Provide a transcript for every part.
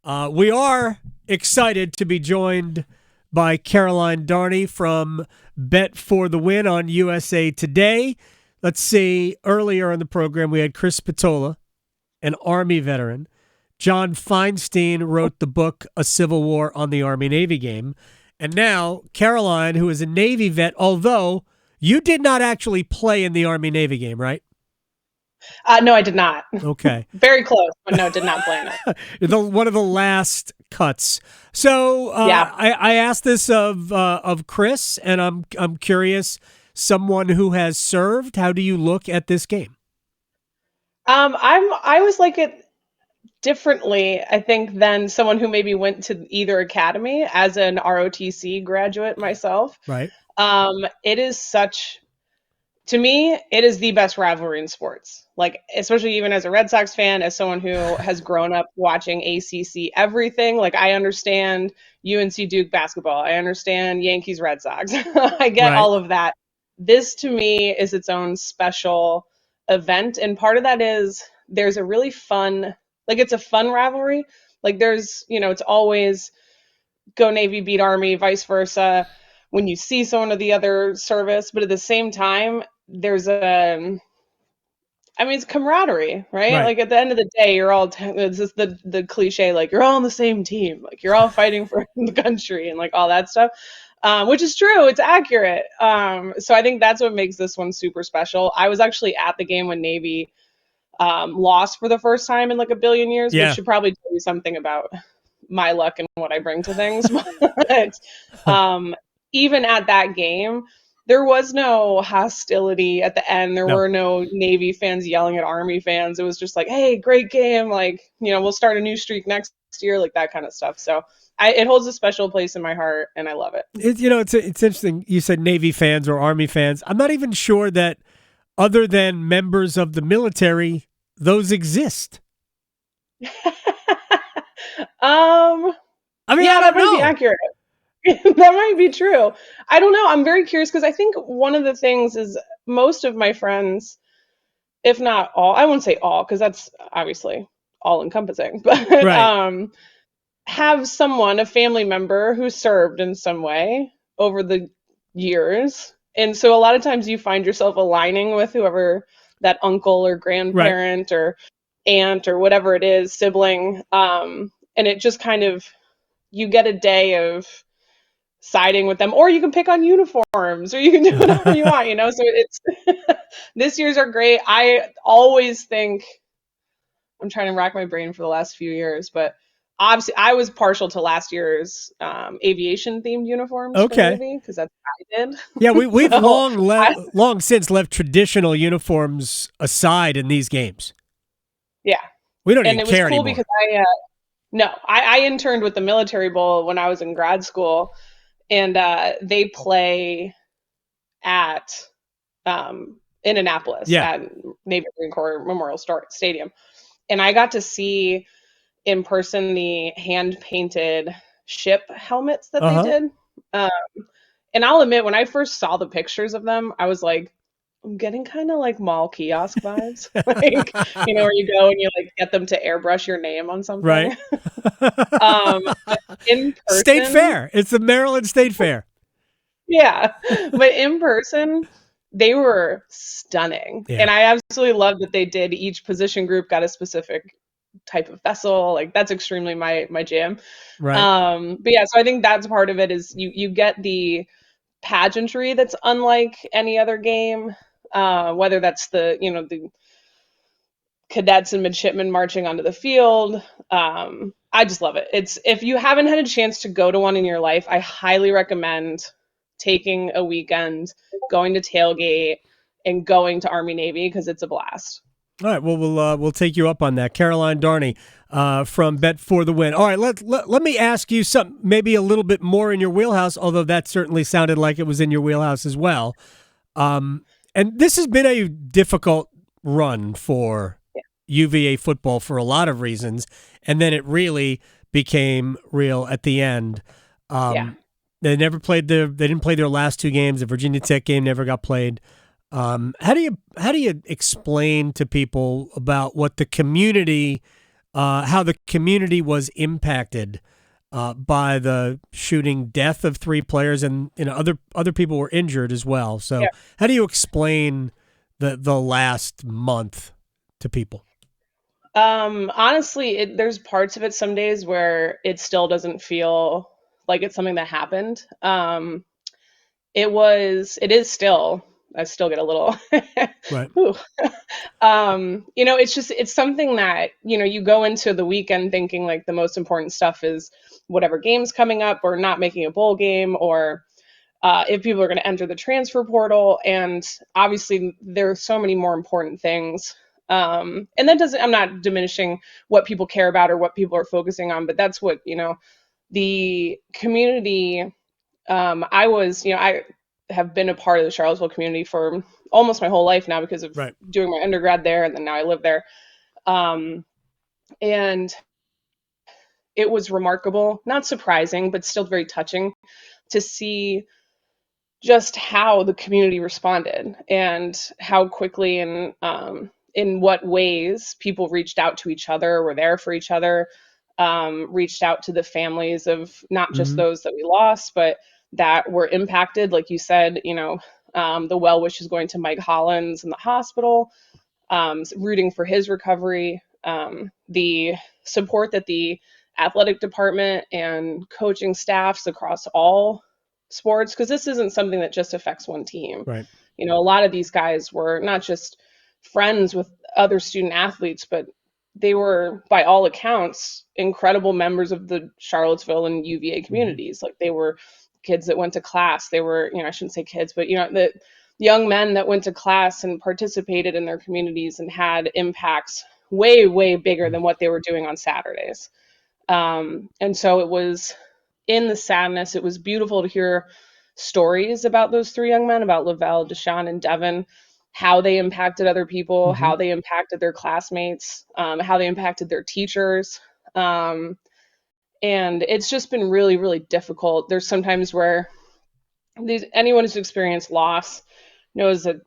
We are excited to be joined by Caroline Darney from Bet for the Win on USA Today. Let's see, earlier in the program, we had Chris Spatola, an Army veteran. John Feinstein wrote the book, A Civil War on the Army-Navy Game. And now, Caroline, who is a Navy vet, although you did not actually play in the Army-Navy game, right? No, I did not. Okay. Very close, but no, did not play in it. One of the last cuts. So Yeah. I asked this of Chris, and I'm curious, someone who has served, how do you look at this game? I was like it differently, I think, than someone who maybe went to either academy as an ROTC graduate myself. Right. It is to me, it is the best rivalry in sports. Like, especially even as a Red Sox fan, as someone who has grown up watching ACC everything, like I understand UNC Duke basketball. I understand Yankees Red Sox. I get all of that. This to me is its own special event. And part of that is there's a really fun, like it's a fun rivalry. Like there's, it's always go Navy, beat Army, vice versa when you see someone of the other service. But at the same time, there's it's camaraderie, right? Like at the end of the day, you're all, it's just the cliche, like you're all on the same team, like you're all fighting for the country and like all that stuff, which is true. It's accurate. So I think that's what makes this one super special. I was actually at the game when Navy lost for the first time in like a billion years, which should probably tell you something about my luck and what I bring to things. But even at that game, there was no hostility at the end. There were no Navy fans yelling at Army fans. It was just like, hey, great game. Like, we'll start a new streak next year, like that kind of stuff. So it holds a special place in my heart, and I love it. It's interesting. You said Navy fans or Army fans. I'm not even sure that other than members of the military, those exist. That might be accurate. That might be true. I don't know. I'm very curious because I think one of the things is most of my friends, if not all, I won't say all because that's obviously all encompassing, but have someone, a family member who served in some way over the years. And so a lot of times you find yourself aligning with whoever that uncle or grandparent or aunt or whatever it is, sibling. And it just kind of, you get a day of siding with them, or you can pick on uniforms, or you can do whatever you want, so it's this year's are great. I always think, I'm trying to rack my brain for the last few years, but obviously I was partial to last year's aviation themed uniforms because that's what I did. Yeah, we've long since left traditional uniforms aside in these games. Yeah, we don't even care anymore. Because I interned with the Military Bowl when I was in grad school. And they play at Indianapolis at Navy Marine Corps Memorial Stadium. And I got to see in person the hand-painted ship helmets that they did. And I'll admit, when I first saw the pictures of them, I was like, I'm getting kind of like mall kiosk vibes. Like, where you go and you like get them to airbrush your name on something. Right. In person, State Fair. It's the Maryland State Fair. Yeah. But in person, they were stunning. Yeah. And I absolutely love that they did. Each position group got a specific type of vessel. Like that's extremely my jam. Right. But yeah, so I think that's part of it is you get the pageantry that's unlike any other game. Whether that's the cadets and midshipmen marching onto the field. I just love it. If you haven't had a chance to go to one in your life, I highly recommend taking a weekend, going to tailgate, and going to Army Navy because it's a blast. All right, well, we'll take you up on that. Caroline Darney from Bet for the Win. All right, let me ask you something maybe a little bit more in your wheelhouse, although that certainly sounded like it was in your wheelhouse as well. And this has been a difficult run for UVA football for a lot of reasons, and then it really became real at the end. They never played they didn't play their last two games. The Virginia Tech game never got played. How do you explain to people about what the community how the community was impacted by the shooting death of 3 players, and other people were injured as well. So, Yeah. how do you explain the last month to people? Honestly, there's parts of it some days where it still doesn't feel like it's something that happened. It is still, I still get a little, Right. Ooh. It's something that, you go into the weekend thinking like the most important stuff is whatever game's coming up or not making a bowl game or if people are going to enter the transfer portal. And obviously, there are so many more important things. And that doesn't, I'm not diminishing what people care about or what people are focusing on, but that's what, the community. I have been a part of the Charlottesville community for almost my whole life now because of Right. doing my undergrad there, and then now I live there. And it was remarkable, not surprising, but still very touching to see just how the community responded and how quickly and in what ways people reached out to each other, were there for each other, reached out to the families of not just Mm-hmm. those that we lost, but that were impacted. Like you said, the well wishes going to Mike Hollins in the hospital, rooting for his recovery, the support that the athletic department and coaching staffs across all sports, because this isn't something that just affects one team. Right. A lot of these guys were not just friends with other student athletes, but they were, by all accounts, incredible members of the Charlottesville and UVA Mm-hmm. communities. Like, they were kids that went to class. They were, I shouldn't say kids, but the young men that went to class and participated in their communities and had impacts way, way bigger than what they were doing on Saturdays. And so it was, in the sadness, it was beautiful to hear stories about those 3 young men, about Lavelle, Deshaun, and Devin, how they impacted other people, Mm-hmm. how they impacted their classmates, how they impacted their teachers. And it's just been really, really difficult. There's sometimes where anyone who's experienced loss knows that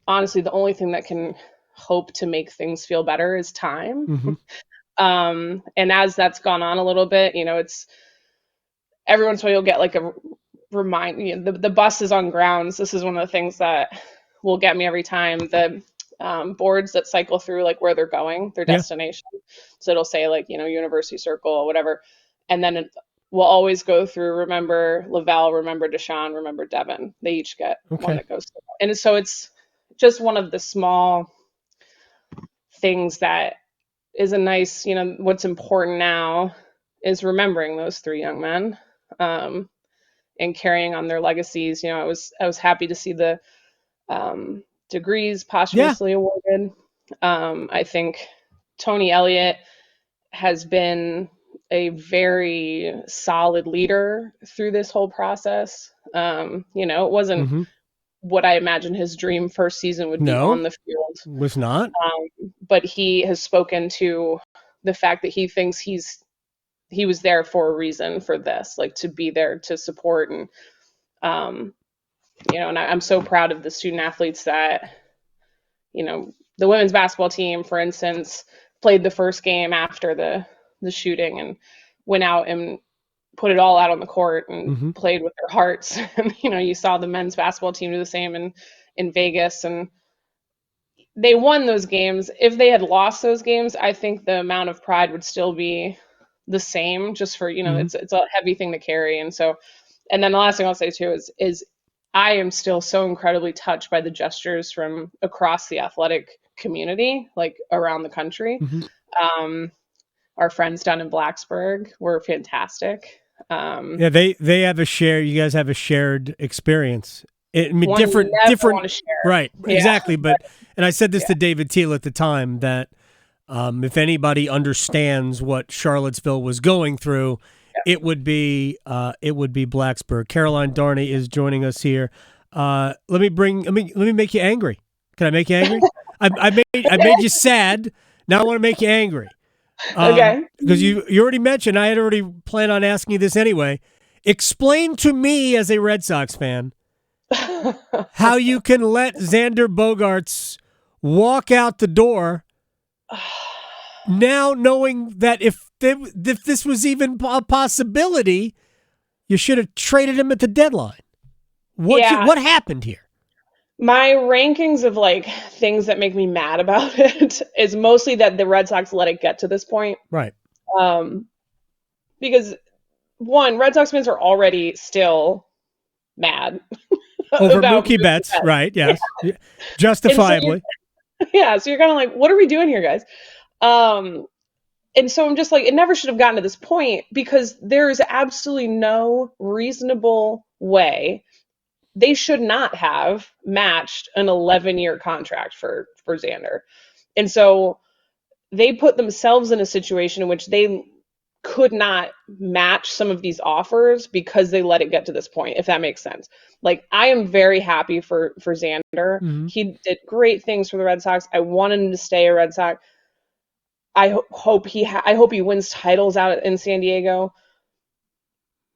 honestly the only thing that can hope to make things feel better is time. Mm-hmm. And as that's gone on a little bit, it's every once in a while you'll get like a remind, the bus is on grounds. This is one of the things that will get me every time. The boards that cycle through like where they're going, their Yeah. destination. So it'll say like, University Circle or whatever. And then we'll always go through, remember Lavelle, remember Deshaun, remember Devin. They each get one Okay. that goes through. And so it's just one of the small things that is a nice, what's important now is remembering those 3 young men, and carrying on their legacies. I was happy to see the degrees Yeah. posthumously awarded. I think Tony Elliott has been a very solid leader through this whole process. It wasn't Mm-hmm. what I imagined his dream first season would be on No, the field, was not. but he has spoken to the fact that he thinks he was there for a reason for this, like to be there to support. And um, and I'm so proud of the student athletes that, the women's basketball team, for instance, played the first game after the shooting and went out and put it all out on the court and Mm-hmm. played with their hearts. And you saw the men's basketball team do the same in Vegas, and they won those games. If they had lost those games, I think the amount of pride would still be the same, just for, Mm-hmm. it's a heavy thing to carry. And so, and then the last thing I'll say too is I am still so incredibly touched by the gestures from across the athletic community, like around the country. Mm-hmm. Um, our friends down in Blacksburg were fantastic. Yeah, they have a share. You guys have a shared experience. I mean, One you never different. want to share. Right, Yeah. exactly. But and I said this Yeah. to David Teal at the time that if anybody understands what Charlottesville was going through, it would be Blacksburg. Caroline Darney is joining us here. Let me make you angry. Can I make you angry? I made you sad. Now I want to make you angry. Okay. Because you already mentioned, I had already planned on asking you this anyway. Explain to me, as a Red Sox fan, how you can let Xander Bogaerts walk out the door now knowing that if this was even a possibility, you should have traded him at the deadline. What happened here? My rankings of like things that make me mad about it is mostly that the Red Sox let it get to this point. Right. Because one, Red Sox fans are already still mad over about Mookie Betts, right? Yes, yeah. Justifiably. So you're kind of like, what are we doing here, guys? And so I'm just like, it never should have gotten to this point because there is absolutely no reasonable way they should not have matched an 11-year contract for Xander. And so they put themselves in a situation in which they could not match some of these offers because they let it get to this point, if that makes sense. Like, I am very happy for Xander. Mm-hmm. He did great things for the Red Sox. I wanted him to stay a Red Sox. I hope he wins titles out in San Diego.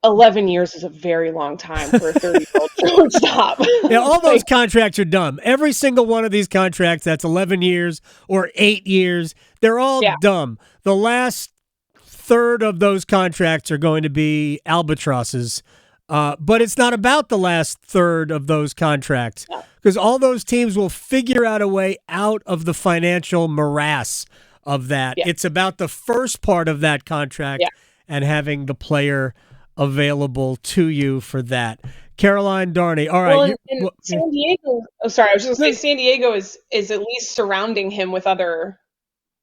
11 years is a very long time for a 30-year-old shortstop. Yeah, all those contracts are dumb. Every single one of these contracts that's 11 years or 8 years, they're all dumb. The last third of those contracts are going to be albatrosses, but it's not about the last third of those contracts because all those teams will figure out a way out of the financial morass of that. Yeah. It's about the first part of that contract and having the player available to you for that. Caroline Darney. All right. San Diego. Oh, sorry. I was just going to say San Diego is at least surrounding him with other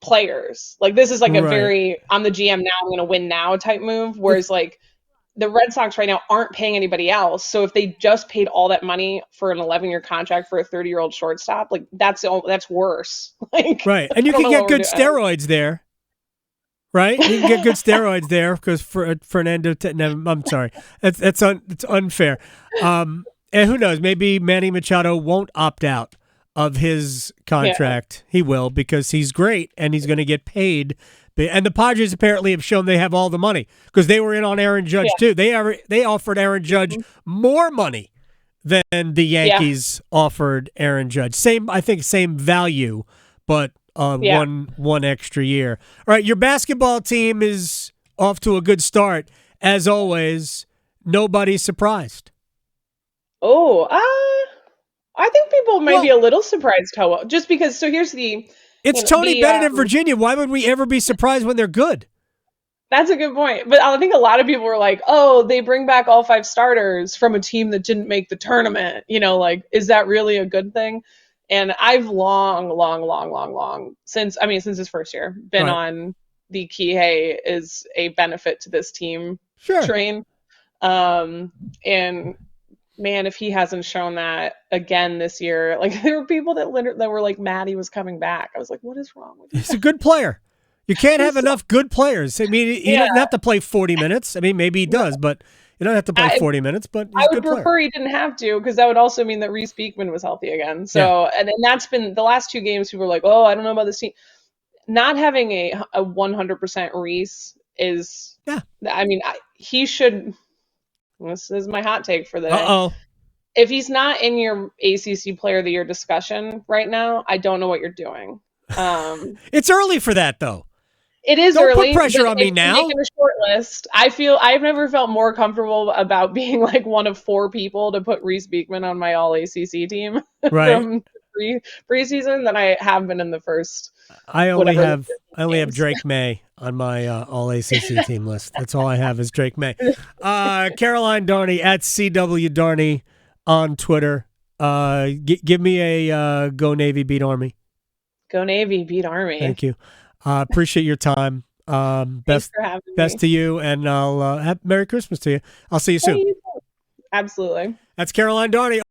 players. Like, this is like a very, I'm the GM now, I'm going to win now type move. Whereas like the Red Sox right now aren't paying anybody else. So if they just paid all that money for an 11-year contract for a 30-year-old shortstop, like that's worse. Like, right. And you can get good steroids there. Right, you can get good steroids there because Fernando. I'm sorry, it's unfair. And who knows? Maybe Manny Machado won't opt out of his contract. Yeah. He will because he's great and he's going to get paid. And the Padres apparently have shown they have all the money because they were in on Aaron Judge too. They offered Aaron Judge more money than the Yankees offered Aaron Judge. Same value, but. One extra year. All right, your basketball team is off to a good start. As always, nobody's surprised. Oh, I think people might be a little surprised how well. Just because, so here's the... It's Tony Bennett in Virginia. Why would we ever be surprised when they're good? That's a good point. But I think a lot of people were like, oh, they bring back all 5 starters from a team that didn't make the tournament. Like, is that really a good thing? And I've long since his first year been on the Kihei is a benefit to this team train. And man, if he hasn't shown that again this year, like there were people that were like mad he was coming back. I was like, what is wrong with you? He's a good player. You can't have enough good players. I mean, he doesn't have to play 40 minutes. I mean, maybe he does, but you don't have to play 40 minutes, but he's I would prefer he didn't have to because that would also mean that Reese Beekman was healthy again. So, and that's been the last 2 games. People were like, oh, I don't know about this team. Not having a 100% Reese is, I mean, he should, this is my hot take for the day. If he's not in your ACC Player of the Year discussion right now, I don't know what you're doing. It's early for that, though. It is Don't early. Put pressure on me now. Making a short list. I've never felt more comfortable about being like one of 4 people to put Reese Beekman on my All ACC team from preseason than I have been in the first. I only have Drake May on my All ACC team list. That's all I have is Drake May. Caroline Darney at CW Darney on Twitter. Give me a Go Navy beat Army. Go Navy beat Army. Thank you. Appreciate your time. Thanks for having me. Best to you, and I'll have Merry Christmas to you. I'll see you soon. Absolutely. That's Caroline Darney.